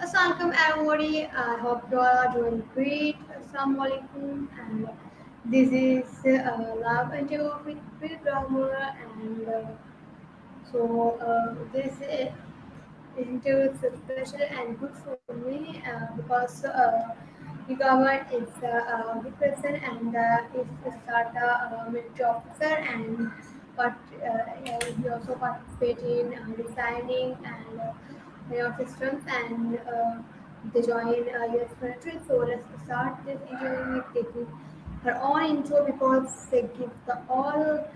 Assalamualaikum everybody. I hope you all are doing great. Assalamu Alaikum. And this is Love and Joke with Programmer. And this interview is special and good for me because the government is a good person and is start a military officer and but he also participate in designing and systems and they join US military. So let's start this interview with taking her own intro because they give the all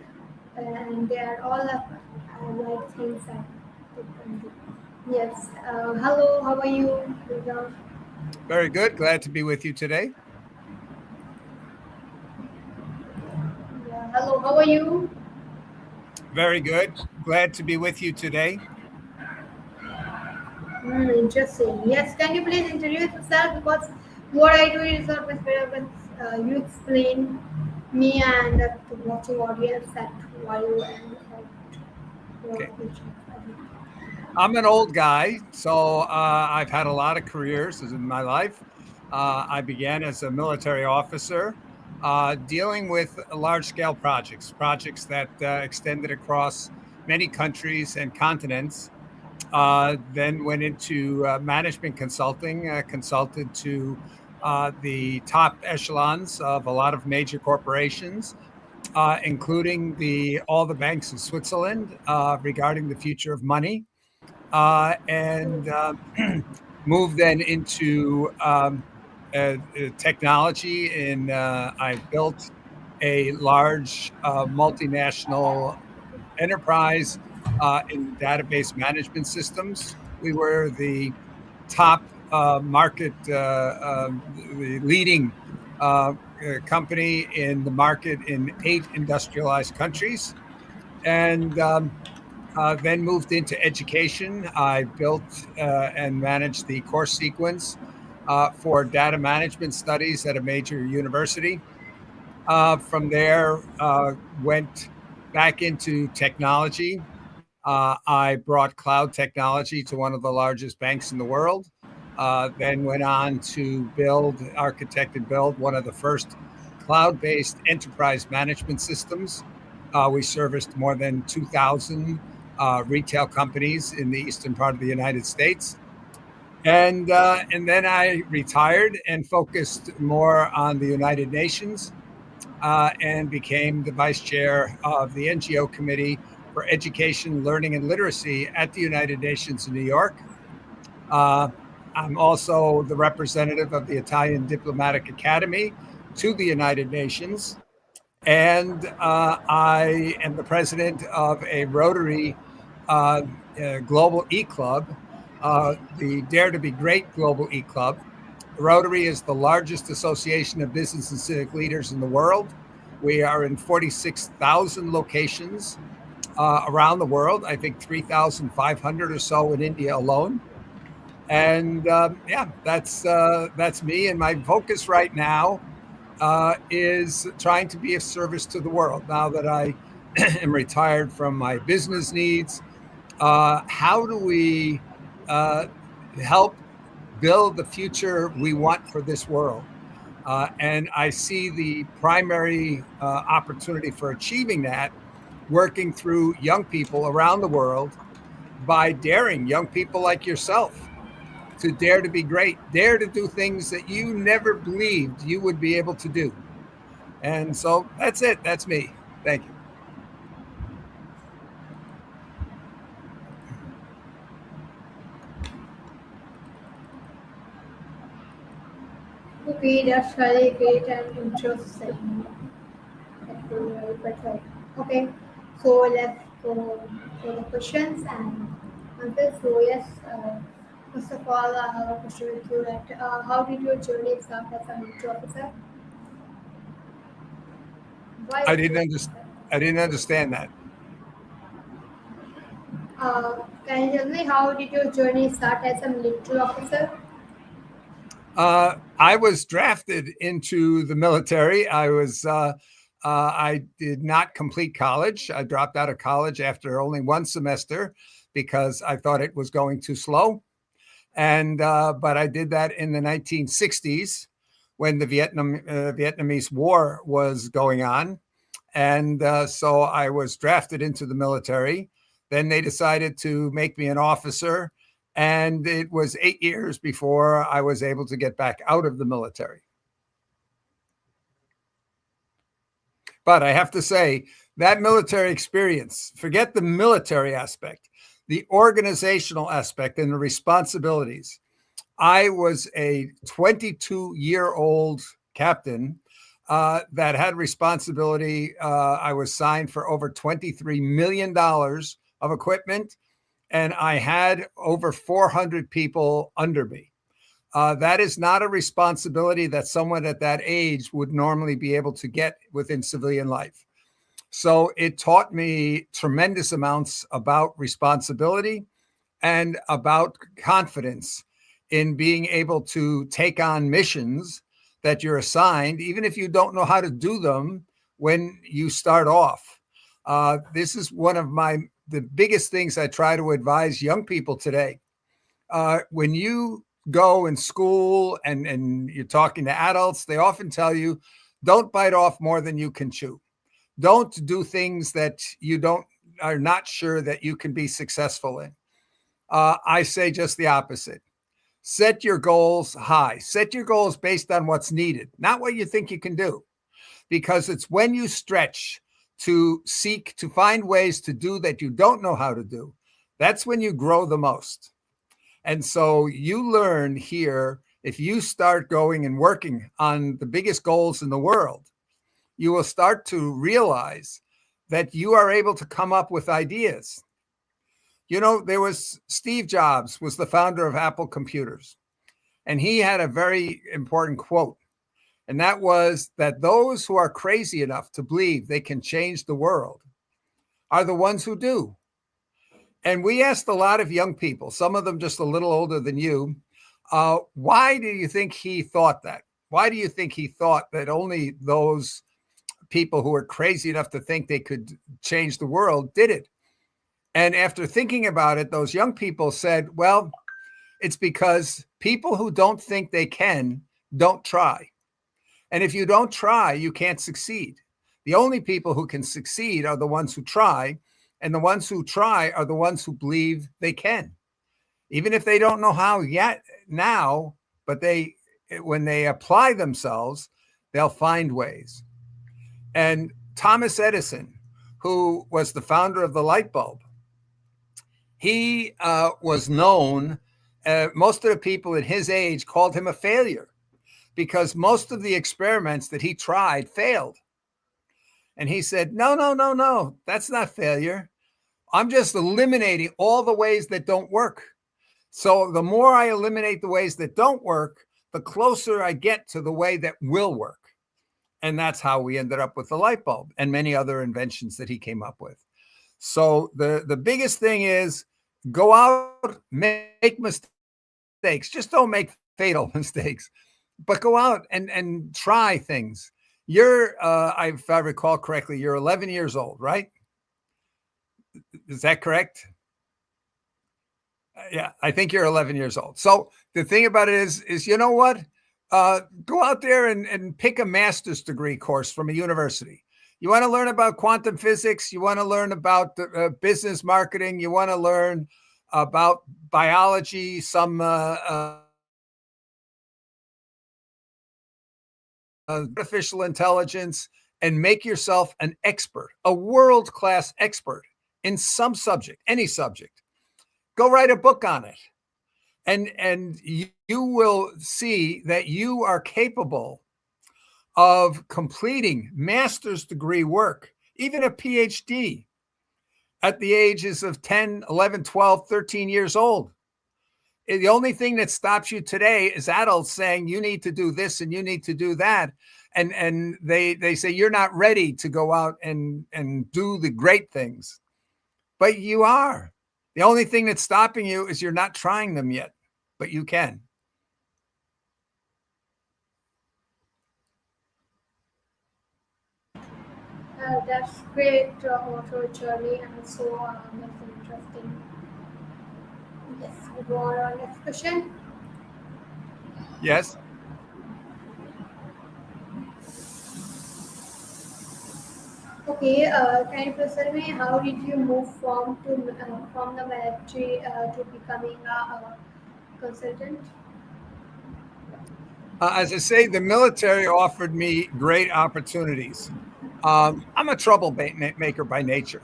and they are all right things that they can do. Yes. Hello. How are you? Rita? Very good. Glad to be with you today. Yeah. Hello. How are you? Very good. Glad to be with you today. Interesting. Yes. Can you please introduce yourself? Because what I do is always better when you explain me and the watching audience that why you and your Okay. questions. I'm an old guy, so I've had a lot of careers in my life. I began as a military officer dealing with large-scale projects that extended across many countries and continents. Then went into management consulting, consulted to the top echelons of a lot of major corporations, including all the banks in Switzerland regarding the future of money, and moved then into technology. And I built a large multinational enterprise in database management systems. We were the top market, the leading company in the market in 8 industrialized countries. And then moved into education. I built and managed the course sequence for data management studies at a major university. From there, went back into technology. I brought cloud technology to one of the largest banks in the world. Then went on to architect and build one of the first cloud-based enterprise management systems. We serviced more than 2,000 retail companies in the eastern part of the United States. And then I retired and focused more on the United Nations and became the vice chair of the NGO Committee for Education, Learning, and Literacy at the United Nations in New York. I'm also the representative of the Italian Diplomatic Academy to the United Nations. And I am the president of a Rotary Global E-Club, the Dare to Be Great Global E-Club. Rotary is the largest association of business and civic leaders in the world. We are in 46,000 locations around the world. I think 3,500 or so in India alone. And that's me. And my focus right now is trying to be of service to the world. Now that I am retired from my business needs, how do we help build the future we want for this world? And I see the primary opportunity for achieving that working through young people around the world by daring young people like yourself to dare to be great, dare to do things that you never believed you would be able to do. And so that's it. That's me. Thank you. Okay, that's really great and interesting. That's really, really perfect. Okay, so let's go for the questions and answers. So yes, first of all, I have a question with you that how did your journey start as a military officer? Why I did didn't you understand. I didn't understand that. can you tell me how did your journey start as a military officer? I was drafted into the military. I did not complete college. I dropped out of college after only one semester because I thought it was going too slow. And but I did that in the 1960s when the Vietnamese War was going on, and so I was drafted into the military. Then they decided to make me an officer, and it was 8 years before I was able to get back out of the military. But I have to say, that military experience, forget the military aspect, the organizational aspect and the responsibilities. I was a 22-year-old captain that had responsibility. I was signed for over $23 million of equipment, and I had over 400 people under me. That is not a responsibility that someone at that age would normally be able to get within civilian life. So it taught me tremendous amounts about responsibility and about confidence in being able to take on missions that you're assigned, even if you don't know how to do them when you start off. This is one of the biggest things I try to advise young people today. When you go in school and you're talking to adults, they often tell you, don't bite off more than you can chew. Don't do things that you don't are not sure that you can be successful in. I say just the opposite. Set your goals high. Set your goals based on what's needed, not what you think you can do, because it's when you stretch to seek to find ways to do that you don't know how to do, that's when you grow the most. And so you learn here, if you start going and working on the biggest goals in the world, you will start to realize that you are able to come up with ideas. You know, there was Steve Jobs was the founder of Apple Computers, and he had a very important quote, and that was that those who are crazy enough to believe they can change the world are the ones who do. And we asked a lot of young people, some of them just a little older than you, why do you think he thought that? Why do you think he thought that only those people who were crazy enough to think they could change the world did it? And after thinking about it, those young people said, well, it's because people who don't think they can don't try. And if you don't try, you can't succeed. The only people who can succeed are the ones who try. And the ones who try are the ones who believe they can, even if they don't know how yet now, but when they apply themselves, they'll find ways. And Thomas Edison, who was the founder of the light bulb, he was known, most of the people at his age called him a failure because most of the experiments that he tried failed. And he said, no, no, no, no, that's not failure. I'm just eliminating all the ways that don't work. So the more I eliminate the ways that don't work, the closer I get to the way that will work. And that's how we ended up with the light bulb and many other inventions that he came up with. So the biggest thing is go out, make mistakes. Just don't make fatal mistakes, but go out and try things. You're, if I recall correctly, you're 11 years old, right? Is that correct? Yeah, I think you're 11 years old. So the thing about it is you know what? Go out there and pick a master's degree course from a university. You want to learn about quantum physics. You want to learn about business marketing. You want to learn about biology, some artificial intelligence, and make yourself an expert, a world-class expert in some subject, any subject. Go write a book on it. And you will see that you are capable of completing master's degree work, even a PhD, at the ages of 10, 11, 12, 13 years old. The only thing that stops you today is adults saying you need to do this and you need to do that. And they say you're not ready to go out and do the great things. But you are. The only thing that's stopping you is you're not trying them yet, but you can. That's great auto journey, and so that's interesting. Yes, we go on our next question. Yes. Okay, can you please tell me how did you move from the military to becoming a consultant? As I say, the military offered me great opportunities. I'm a troublemaker by nature.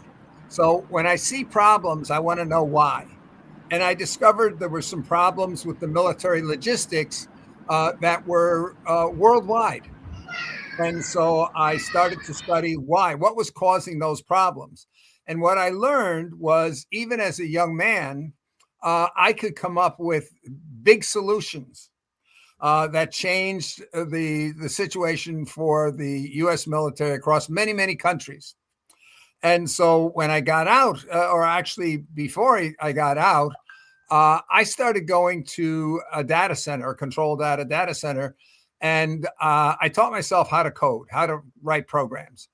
So when I see problems, I want to know why. And I discovered there were some problems with the military logistics that were worldwide. And so I started to study why, what was causing those problems. And what I learned was even as a young man, I could come up with big solutions that changed the situation for the U.S. military across many, many countries. And so when I got out, or actually before I got out, I started going to a data center, a control data center, and I taught myself how to code, how to write programs.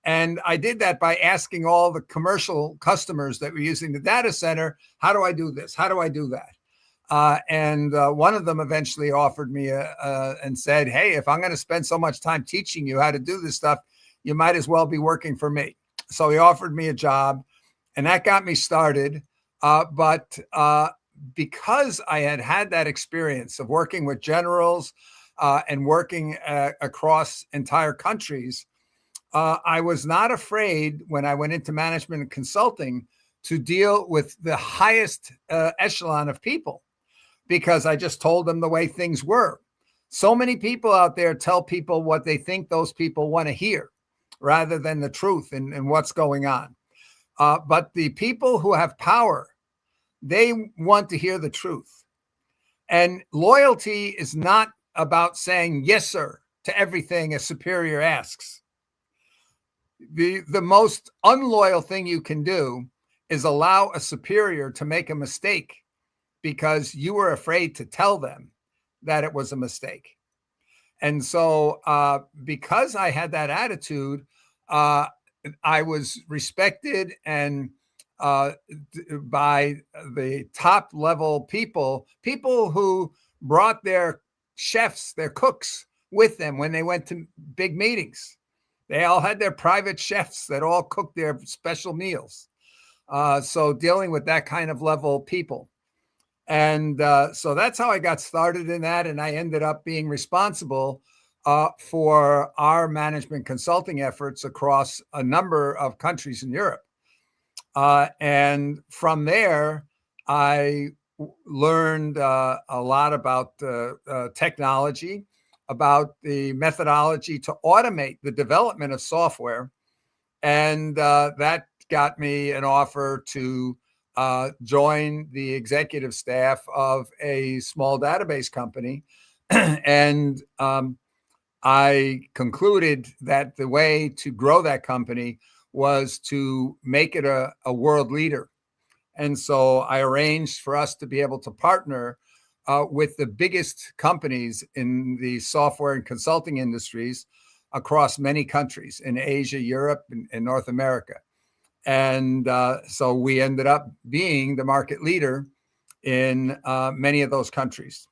And I did that by asking all the commercial customers that were using the data center, how do I do this? How do I do that? And one of them eventually offered me and said, hey, if I'm going to spend so much time teaching you how to do this stuff, you might as well be working for me. So he offered me a job, and that got me started. But because I had had that experience of working with generals and working across entire countries, I was not afraid when I went into management and consulting to deal with the highest echelon of people because I just told them the way things were. So many people out there tell people what they think those people want to hear rather than the truth and what's going on. But the people who have power, they want to hear the truth. And loyalty is not about saying yes, sir, to everything a superior asks. The most unloyal thing you can do is allow a superior to make a mistake because you were afraid to tell them that it was a mistake. And so, because I had that attitude, uh, I was respected and by the top level people who brought their chefs, their cooks with them when they went to big meetings. They all had their private chefs that all cooked their special meals. So dealing with that kind of level people. And so that's how I got started in that. And I ended up being responsible for our management consulting efforts across a number of countries in Europe. And from there, I learned a lot about technology, about the methodology to automate the development of software. And that got me an offer to join the executive staff of a small database company. And I concluded that the way to grow that company was to make it a world leader. And so I arranged for us to be able to partner with the biggest companies in the software and consulting industries across many countries in Asia, Europe, and North America. And so we ended up being the market leader in many of those countries.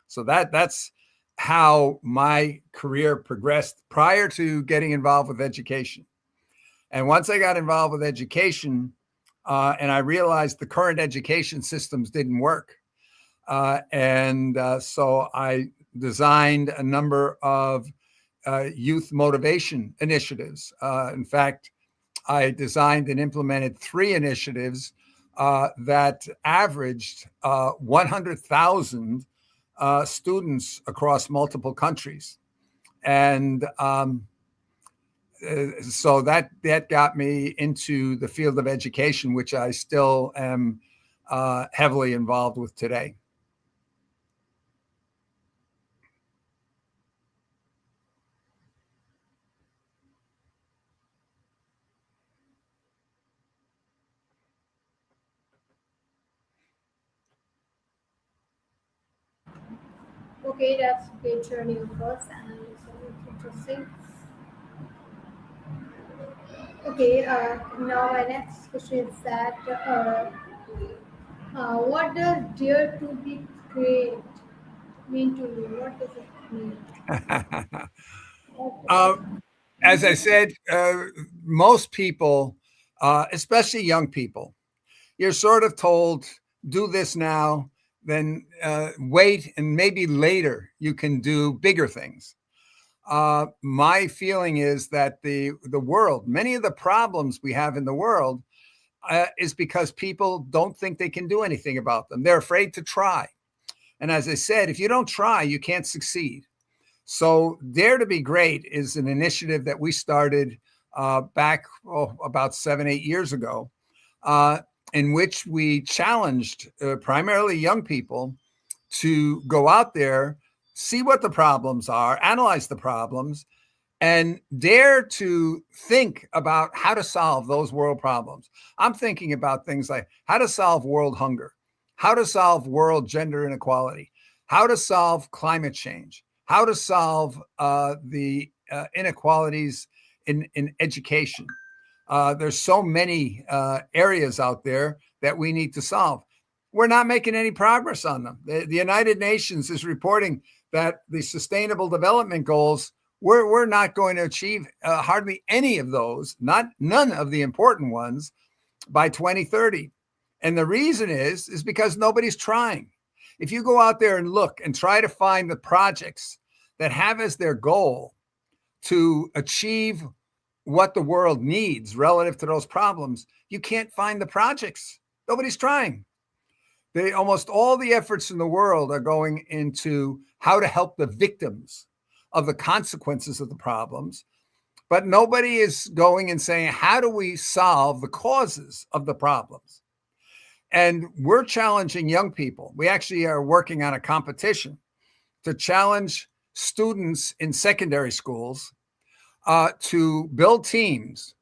So that's how my career progressed prior to getting involved with education. And once I got involved with education, and I realized the current education systems didn't work. And so I designed a number of youth motivation initiatives. In fact, I designed and implemented 3 initiatives that averaged 100,000 students across multiple countries. And so that got me into the field of education, which I still am heavily involved with today. Okay, that's great journey of course, and so interesting. Okay, now my next question is that What does dare to be great mean to you? What does it mean? uh, as I said, most people, especially young people, you're sort of told, do this now, then wait, and maybe later you can do bigger things. My feeling is that the world, many of the problems we have in the world, is because people don't think they can do anything about them. They're afraid to try. And as I said, if you don't try, you can't succeed. So, Dare to Be Great is an initiative that we started back about 7, 8 years ago, uh, in which we challenged primarily young people to go out there, see what the problems are, analyze the problems, and dare to think about how to solve those world problems. I'm thinking about things like how to solve world hunger, how to solve world gender inequality, how to solve climate change, how to solve the inequalities in education. There's so many areas out there that we need to solve. We're not making any progress on them. The United Nations is reporting that the Sustainable Development Goals, we're not going to achieve hardly any of those, none of the important ones, by 2030. And the reason is because nobody's trying. If you go out there and look and try to find the projects that have as their goal to achieve what the world needs relative to those problems, you can't find the projects. Nobody's trying. Almost all the efforts in the world are going into how to help the victims of the consequences of the problems, but nobody is going and saying, how do we solve the causes of the problems? And we're challenging young people. We actually are working on a competition to challenge students in secondary schools to build teams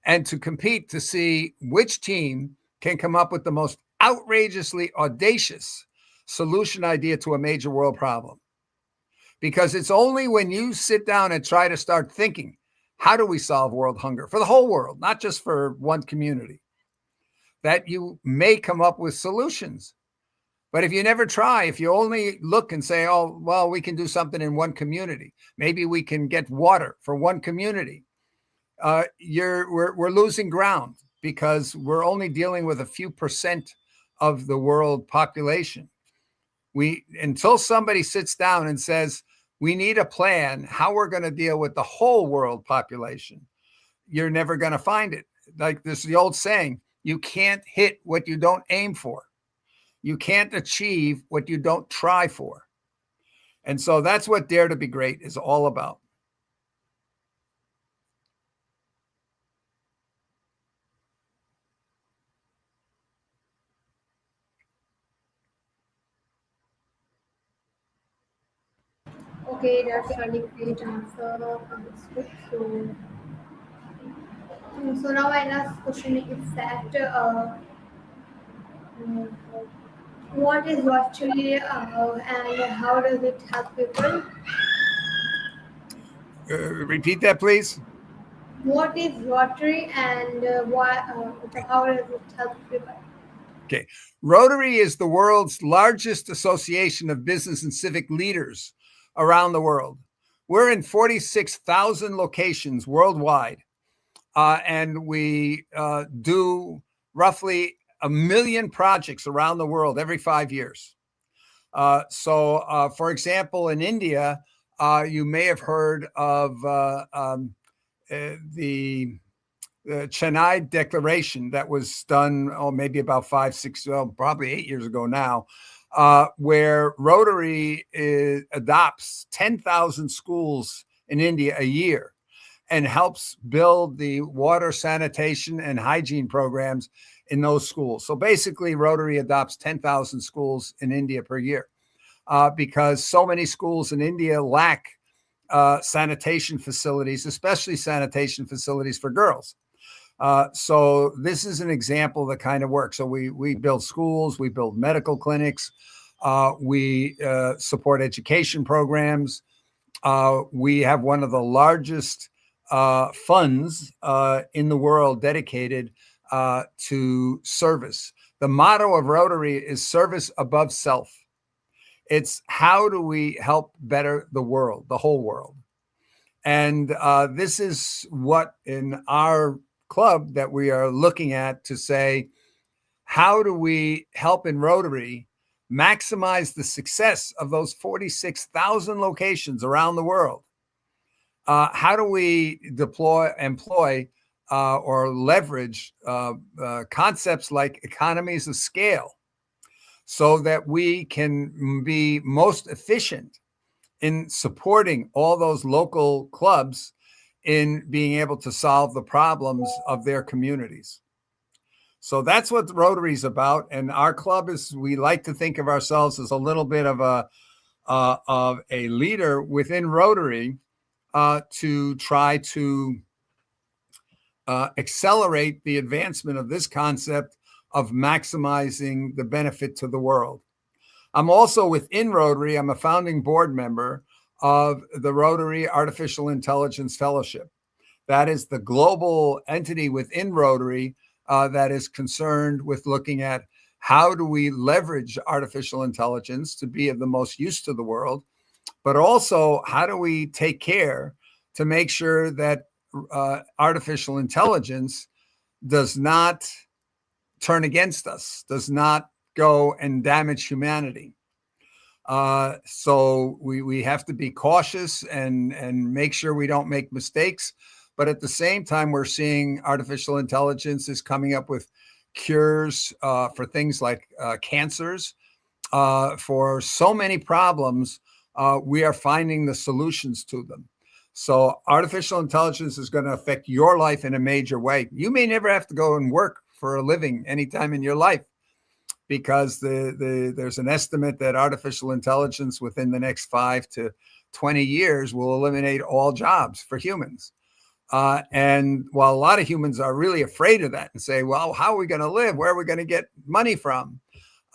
and to compete to see which team can come up with the most outrageously audacious solution idea to a major world problem. Because it's only when you sit down and try to start thinking, how do we solve world hunger for the whole world, not just for one community, that you may come up with solutions. But if you never try, if you only look and say, oh, well, we can do something in one community, maybe we can get water for one community, we're losing ground because we're only dealing with a few percent of the world population. Until somebody sits down and says, we need a plan how we're going to deal with the whole world population, you're never going to find it. Like this, the old saying, you can't hit what you don't aim for. You can't achieve what you don't try for. And so that's what Dare to Be Great is all about. Okay, that's really great answer. Understood. So now my last question is that mm, what is virtually and how does it help people? Repeat that, please. What is Rotary and how does it help people? Okay. Rotary is the world's largest association of business and civic leaders around the world. We're in 46,000 locations worldwide, and we do roughly 1 million projects around the world every 5 years. For example, in India, you may have heard of the Chennai Declaration that was done, maybe about 5, 6, probably 8 years ago now, where Rotary adopts 10,000 schools in India a year and helps build the water, sanitation, and hygiene programs in those schools. So basically, Rotary adopts 10,000 schools in India per year because so many schools in India lack sanitation facilities, especially sanitation facilities for girls. So this is an example of the kind of work. So we build schools, we build medical clinics, we support education programs. We have one of the largest funds in the world dedicated to service. The motto of Rotary is service above self. It's how do we help better the world, the whole world? And this is what in our club that we are looking at to say, how do we help in Rotary maximize the success of those 46,000 locations around the world? How do we employ, or leverage concepts like economies of scale so that we can be most efficient in supporting all those local clubs in being able to solve the problems of their communities? So that's what Rotary is about. And our club is, we like to think of ourselves as a little bit of a leader within Rotary to try to accelerate the advancement of this concept of maximizing the benefit to the world. I'm also within Rotary. I'm a founding board member of the Rotary Artificial Intelligence Fellowship. That is the global entity within Rotary that is concerned with looking at how do we leverage artificial intelligence to be of the most use to the world, but also how do we take care to make sure that artificial intelligence does not turn against us, does not go and damage humanity. So we have to be cautious and make sure we don't make mistakes. But at the same time, we're seeing artificial intelligence is coming up with cures for things like cancers. For so many problems, we are finding the solutions to them. So artificial intelligence is going to affect your life in a major way. You may never have to go and work for a living anytime in your life, because there's an estimate that artificial intelligence within the next 5 to 20 years will eliminate all jobs for humans. And while a lot of humans are really afraid of that and say, well, how are we going to live? Where are we going to get money from?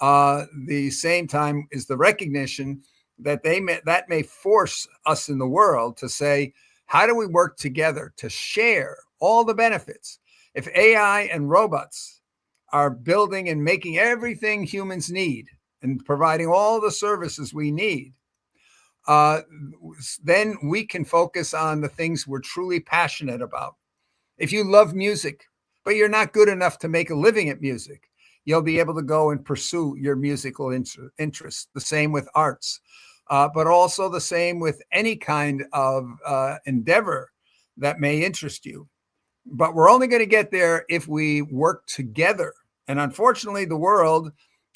The same time is the recognition that that may force us in the world to say, how do we work together to share all the benefits? If AI and robots are building and making everything humans need and providing all the services we need, then we can focus on the things we're truly passionate about. If you love music, but you're not good enough to make a living at music, you'll be able to go and pursue your musical interests. The same with arts, but also the same with any kind of endeavor that may interest you. But we're only going to get there if we work together. And unfortunately, the world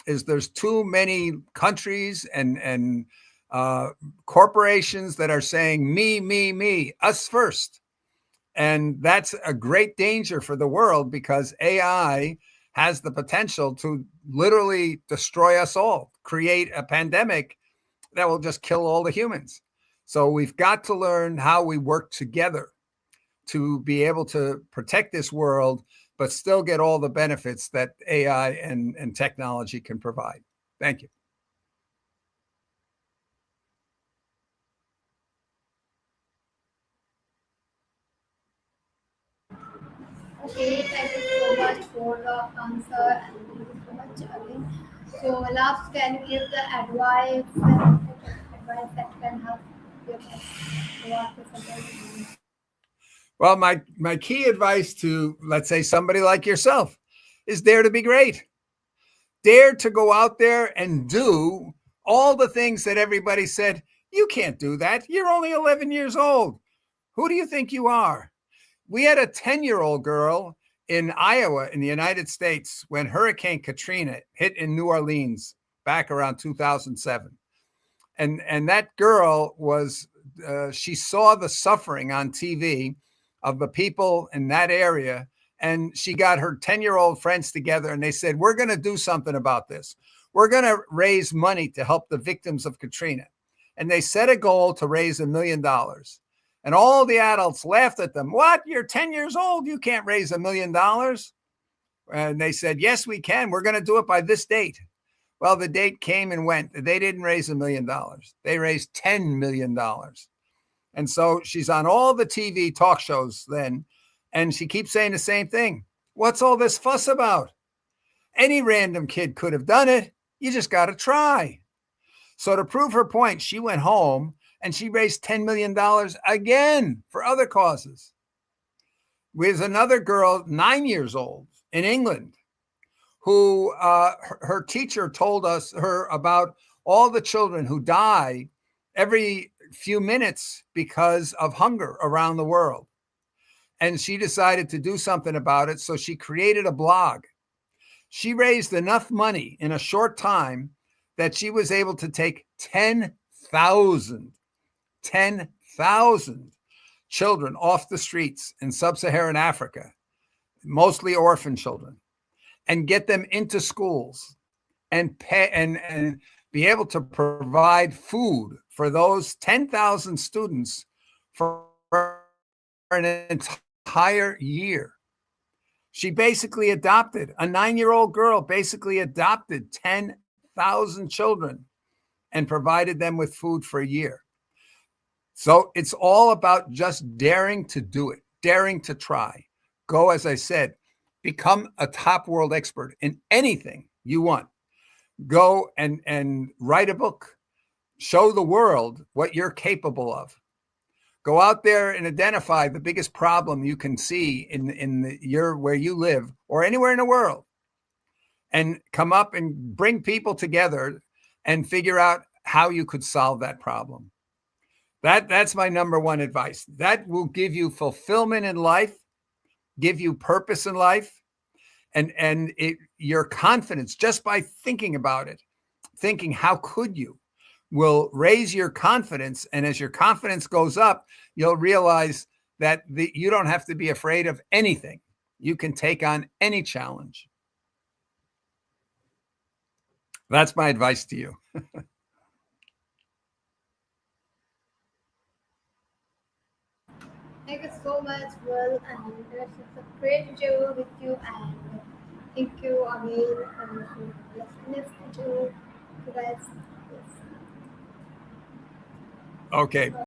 there's too many countries and corporations that are saying me, us first. And that's a great danger for the world, because AI has the potential to literally destroy us all, create a pandemic that will just kill all the humans. So we've got to learn how we work together to be able to protect this world, but still get all the benefits that AI and technology can provide. Thank you. Okay, thank you so much for the answer and thank you so much again. So last, can you give the advice that can help your participants? Well, my key advice to, let's say, somebody like yourself is dare to be great. Dare to go out there and do all the things that everybody said, you can't do that. You're only 11 years old. Who do you think you are? We had a 10-year-old girl in Iowa in the United States when Hurricane Katrina hit in New Orleans back around 2007. And that girl was, she saw the suffering on TV of the people in that area. And she got her 10-year-old friends together and they said, we're going to do something about this. We're going to raise money to help the victims of Katrina. And they set a goal to raise $1 million. And all the adults laughed at them. What? You're 10 years old. You can't raise $1 million. And they said, yes, we can. We're going to do it by this date. Well, the date came and went. They didn't raise $1 million. They raised $10 million. And so she's on all the TV talk shows then, and she keeps saying the same thing. What's all this fuss about? Any random kid could have done it. You just got to try. So to prove her point, she went home and she raised $10 million again for other causes. With another girl, 9 years old, in England, who her teacher told her about all the children who die every few minutes because of hunger around the world. And she decided to do something about it. So she created a blog. She raised enough money in a short time that she was able to take 10,000 children off the streets in sub-Saharan Africa, mostly orphan children, and get them into schools and pay and be able to provide food for those 10,000 students for an entire year. She basically adopted a 9-year-old girl, basically adopted 10,000 children and provided them with food for a year. So it's all about just daring to do it, daring to try. Go, as I said, become a top world expert in anything you want. Go and write a book. Show the world what you're capable of. Go out there and identify the biggest problem you can see in your where you live or anywhere in the world, and come up and bring people together and figure out how you could solve that problem. That's my number one advice. That will give you fulfillment in life, give you purpose in life, and your confidence just by thinking about it, thinking how could you, will raise your confidence. And as your confidence goes up, you'll realize that you don't have to be afraid of anything. You can take on any challenge. That's my advice to you. Thank you so much, Will, and it was a great interview with you. And thank you again for listening to you guys. Yes. Okay.